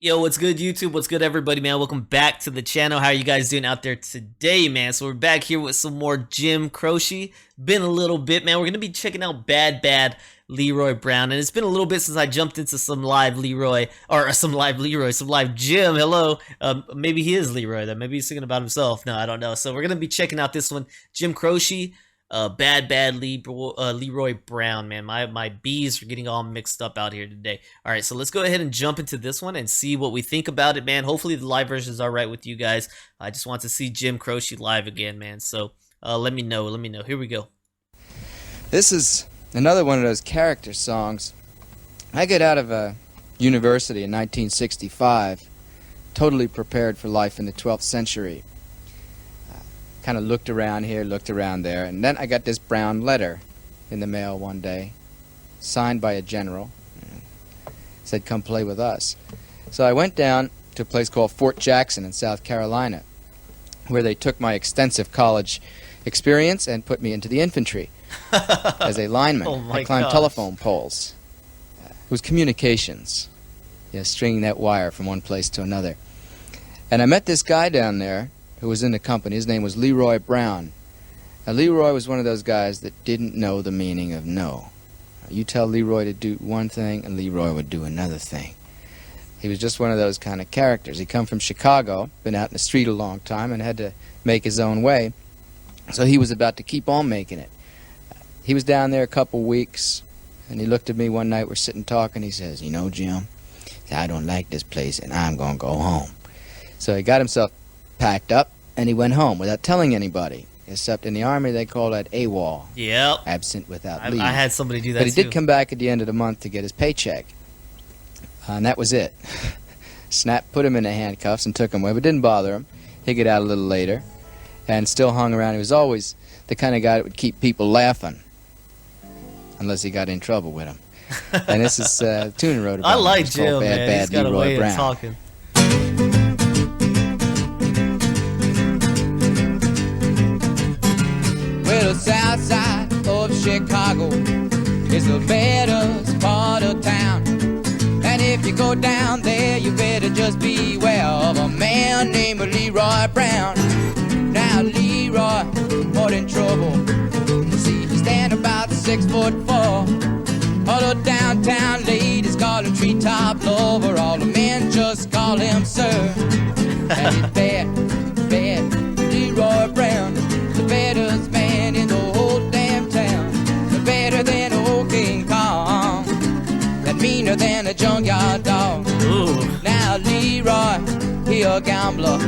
Yo, what's good, YouTube? What's good, everybody, man? Welcome back to the channel. How are you guys doing out there today, man? So we're back here with some more Jim Croce. Been a little bit, man. We're going to be checking out Bad Leroy Brown. And it's been a little bit since I jumped into some live Leroy, or some live Jim. Hello. Maybe he is Leroy, then. Maybe he's singing about himself. No, I don't know. So we're going to be checking out this one, Jim Croce. Leroy Brown, man. My B's are getting all mixed up out here today. All right, so let's go ahead and jump into this one and see what we think about it, man. Hopefully the live version is all right with you guys. I just want to see Jim Croce live again, man. So let me know. Here we go. This is another one of those character songs. I got out of a university in 1965, totally prepared for life in the 12th century. Kind of looked around here, looked around there, and then I got this brown letter in the mail one day, signed by a general. Said, "Come play with us." So I went down to a place called Fort Jackson in South Carolina, where they took my extensive college experience and put me into the infantry as a lineman. I climbed telephone poles. It was communications, stringing that wire from one place to another. And I met this guy down there who was in the company. His name was Leroy Brown. Now, Leroy was one of those guys that didn't know the meaning of no. You tell Leroy to do one thing, and Leroy would do another thing. He was just one of those kind of characters. He come from Chicago, been out in the street a long time, and had to make his own way. So he was about to keep on making it. He was down there a couple weeks, and he looked at me one night. We're sitting talking. He says, "You know, Jim, I don't like this place, and I'm going to go home." So he got himself packed up, and he went home without telling anybody. Except in the Army, they call that AWOL. Yep. Absent without leave. I had somebody do that, but he did come back at the end of the month to get his paycheck. And that was it. Snap put him in the handcuffs and took him away, but didn't bother him. He'd get out a little later and still hung around. He was always the kind of guy that would keep people laughing, unless he got in trouble with them. And this is a tune he wrote about. I like Jim, man. He's got a way of talking. Well, the south side of Chicago is the baddest part of town. And if you go down there, you better just beware of a man named Leroy Brown. Now Leroy, more in trouble. You see, he stand about 6'4". All the downtown ladies call him treetop lover. All the men just call him sir. And he's bad Leroy Brown, the baddest man in the whole damn town. Better than old King Kong, and meaner than a junkyard dog. Ooh. Now Leroy, he a gambler,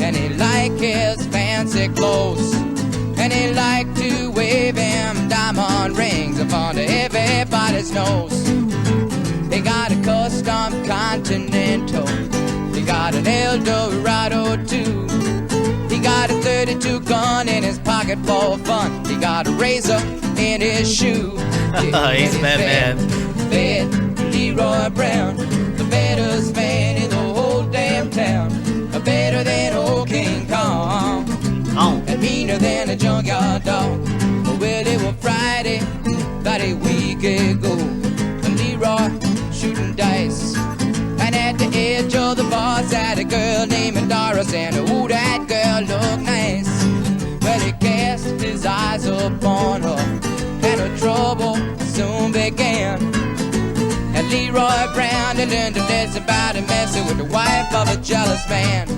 and he like his fancy clothes, and he like to wave them diamond rings upon everybody's nose. He got a custom Continental, he got an Eldorado too. He got a 32 gun in his pocket for fun. He got a razor in his shoe. He's bad, man. Bad Leroy Brown, the baddest man in the whole damn town. Better than old King Kong, and meaner than a junkyard dog. Well, it was Friday, about a week ago. Leroy shooting dice, and at the edge of the bar sat a girl named Doris, and ooh, that girl looked nice. Well, he cast his eyes upon her, and her trouble soon began. And Leroy Brown had learned a lesson about messing with the wife of a jealous man.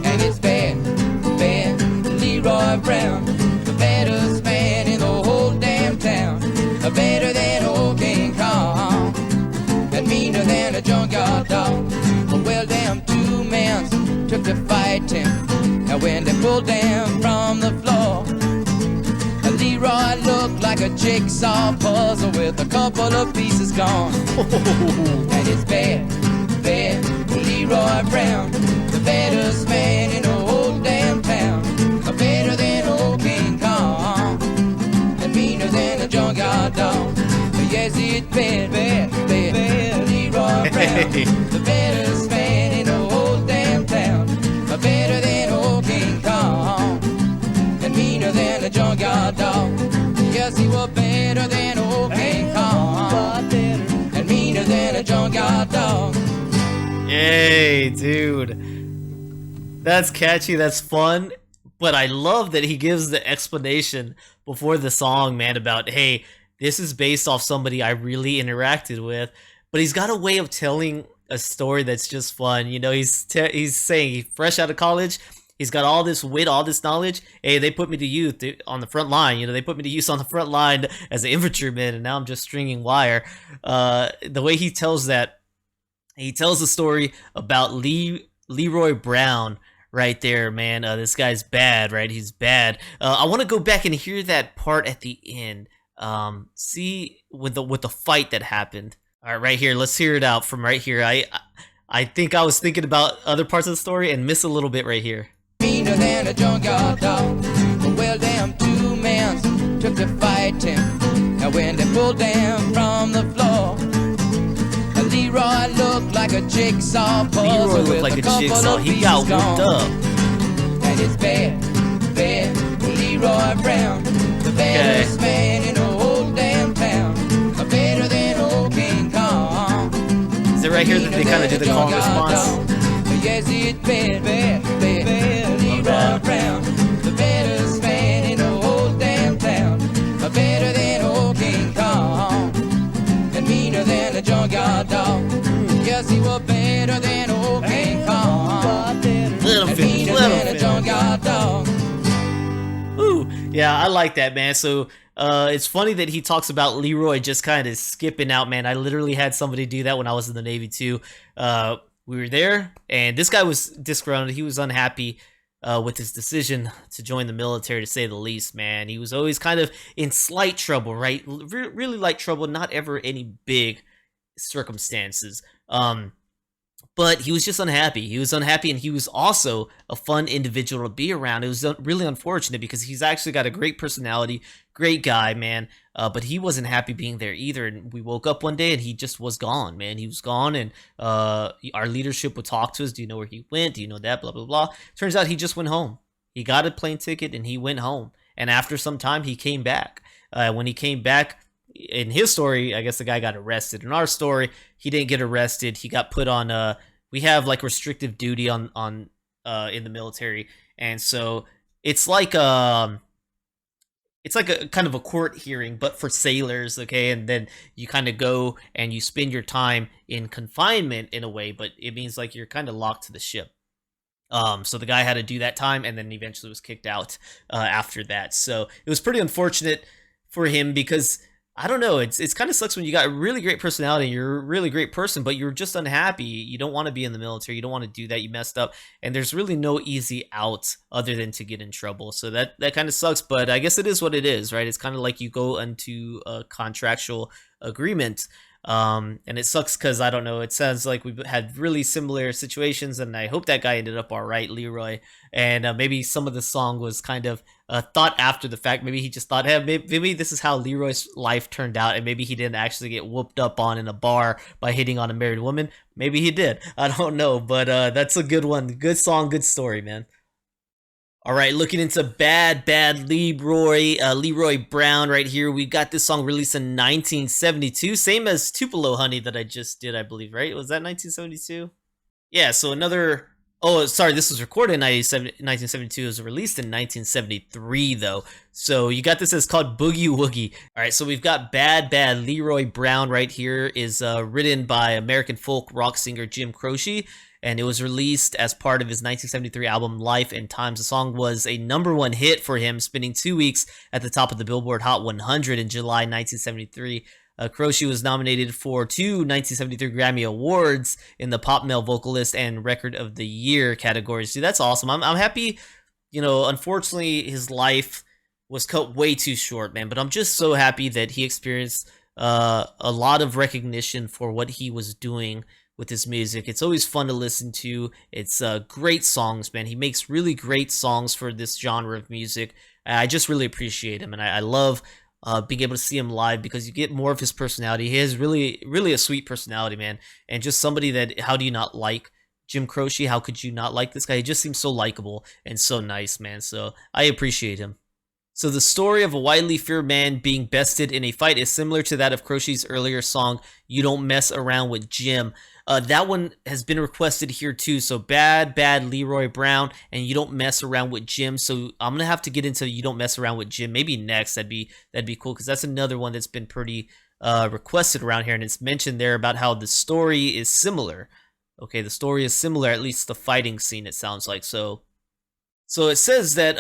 And it's bad Leroy Brown, the baddest man in the whole damn town. Better than old King Kong, and meaner than a junkyard dog. Well, them two men took to fighting, and when they pulled them from the floor, Leroy looked like a jigsaw puzzle with a couple of pieces gone. And it's bad Leroy Brown, the baddest man in the whole damn town. Better than old King Kong, and meaner than a junkyard dog. Yes, it's bad Leroy Brown, the baddest man in the whole damn town. Better than old King Kong, and meaner than a junkyard dog. Yes, he was better than old King Kong, and meaner than a junkyard dog. Hey, dude. That's catchy, that's fun, but I love that he gives the explanation before the song, man, about, hey, this is based off somebody I really interacted with, but he's got a way of telling a story that's just fun. You know, he's saying he's fresh out of college, he's got all this wit, all this knowledge. Hey, they put me to use on the front line. You know, they put me to use on the front line as an infantryman, and now I'm just stringing wire. The way he tells that, he tells the story about Leroy Brown right there, man. This guy's bad, right? He's bad. I want to go back and hear that part at the end. See with the fight that happened. All right, right here. Let's hear it out from right here. I think I was thinking about other parts of the story and miss a little bit right here. Meaner than a junkyard dog. Well, damn, two men took to fighting. Now when they pulled them from the floor, Leroy looked like a jigsaw puzzle. Leroy looked like a jigsaw. He got whooped up. And it's bad Leroy Brown, the baddest man in the whole damn town. Better than old King Kong. Is it right here that they kind of do the call and response? Yes, it's bad Leroy Brown, the baddest man in the whole damn town. Better than old King Kong, and meaner than a junkyard dog. Yes, he was better than old King Kong, and meaner than a junkyard dog. Ooh, yeah, I like that, man. So it's funny that he talks about Leroy just kind of skipping out, man. I literally had somebody do that when I was in the Navy too. We were there, and this guy was disgruntled. He was unhappy with his decision to join the military, to say the least, man. He was always kind of in slight trouble, right? Really light trouble, not ever any big circumstances. But he was just unhappy. He was unhappy, and he was also a fun individual to be around. It was really unfortunate because he's actually got a great personality, great guy, man. But he wasn't happy being there either. And we woke up one day and he just was gone, man. He was gone, and our leadership would talk to us. Do you know where he went? Do you know that? Blah, blah, blah. Turns out he just went home. He got a plane ticket and he went home. And after some time, he came back. When he came back, in his story, I guess the guy got arrested. In our story, he didn't get arrested. He got put on we have like restrictive duty on in the military, and so it's like a kind of a court hearing, but for sailors, okay? And then you kind of go and you spend your time in confinement in a way, but it means like you're kind of locked to the ship. So the guy had to do that time, and then eventually was kicked out after that. So it was pretty unfortunate for him because, I don't know, it's kind of sucks when you got a really great personality, you're a really great person, but you're just unhappy. You don't want to be in the military. You don't want to do that. You messed up, and there's really no easy out other than to get in trouble. So that kind of sucks, but I guess it is what it is, right? It's kind of like you go into a contractual agreement. And it sucks because, I don't know, it sounds like we've had really similar situations, and I hope that guy ended up all right, Leroy. And maybe some of the song was kind of thought after the fact. Maybe he just thought, hey, maybe this is how Leroy's life turned out, and maybe he didn't actually get whooped up on in a bar by hitting on a married woman. Maybe he did. I don't know, but that's a good one. Good song, good story, man. All right, looking into bad Leroy Brown right here. We got this song released in 1972, same as Tupelo Honey that I just did, I believe, right? Was that 1972? Yeah, so another... Oh, sorry, this was recorded in 1972. It was released in 1973, though. So you got this as called Boogie Woogie. All right, so we've got bad Leroy Brown right here. Is written by American folk rock singer Jim Croce, and it was released as part of his 1973 album Life and Times. The song was a #1 hit for him, spending 2 weeks at the top of the Billboard Hot 100 in July 1973. Croce was nominated for 2 1973 Grammy Awards in the Pop Male Vocalist and Record of the Year categories. Dude, that's awesome. I'm happy. You know, unfortunately, his life was cut way too short, man. But I'm just so happy that he experienced a lot of recognition for what he was doing with his music. It's always fun to listen to. It's great songs, man. He makes really great songs for this genre of music. I just really appreciate him, and I love being able to see him live because you get more of his personality. He has really a sweet personality, man, and just somebody that, how do you not like Jim Croce? How could you not like this guy? He just seems so likable and so nice, man. So I appreciate him. So the story of a widely feared man being bested in a fight is similar to that of Croce's earlier song, You Don't Mess Around with Jim. That one has been requested here too. So bad Leroy Brown and You Don't Mess Around with Jim. So I'm gonna have to get into You Don't Mess Around with Jim maybe next. That'd be cool because that's another one that's been pretty requested around here, and it's mentioned there about how the story is similar. Okay, the story is similar, at least the fighting scene. It sounds like so. So it says that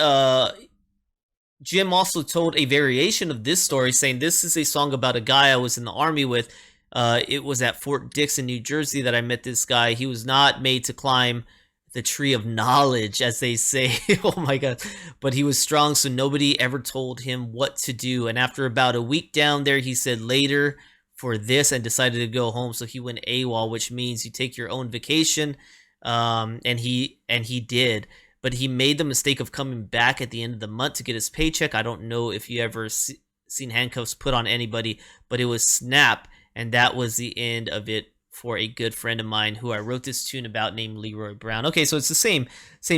Jim also told a variation of this story, saying, "This is a song about a guy I was in the army with. It was at Fort Dix in New Jersey that I met this guy. He was not made to climb the tree of knowledge, as they say." Oh my God. But he was strong, so nobody ever told him what to do. And after about a week down there, he said later for this and decided to go home. So he went AWOL, which means you take your own vacation. And he did. But he made the mistake of coming back at the end of the month to get his paycheck. I don't know if you ever seen handcuffs put on anybody, but it was snap, and that was the end of it for a good friend of mine who I wrote this tune about named Leroy Brown. Okay, so it's the same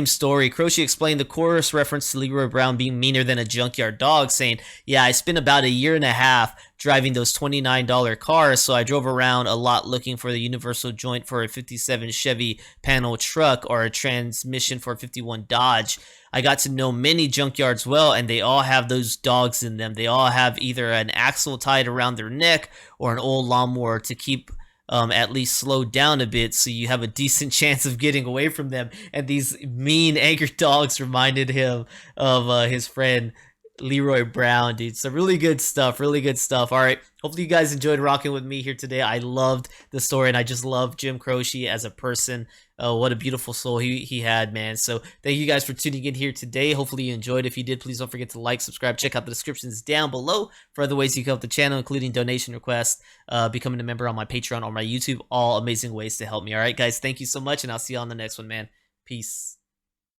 story. Croce explained the chorus reference to Leroy Brown being meaner than a junkyard dog, saying, "Yeah, I spent about a year and a half driving those $29 cars, so I drove around a lot looking for the universal joint for a 57 Chevy panel truck or a transmission for a 51 Dodge. I got to know many junkyards well, and they all have those dogs in them. They all have either an axle tied around their neck or an old lawnmower to keep at least slowed down a bit, so you have a decent chance of getting away from them." And these mean, angry dogs reminded him of his friend Leroy Brown, dude. So really good stuff, really good stuff. All right, hopefully you guys enjoyed rocking with me here today. I loved the story, and I just love Jim Croce as a person. What a beautiful soul he had, man. So thank you guys for tuning in here today. Hopefully you enjoyed. If you did, please don't forget to like, subscribe, check out the descriptions down below for other ways you can help the channel, including donation requests, becoming a member on my Patreon or my YouTube. All amazing ways to help me. All right, guys, thank you so much, and I'll see you on the next one, man. Peace.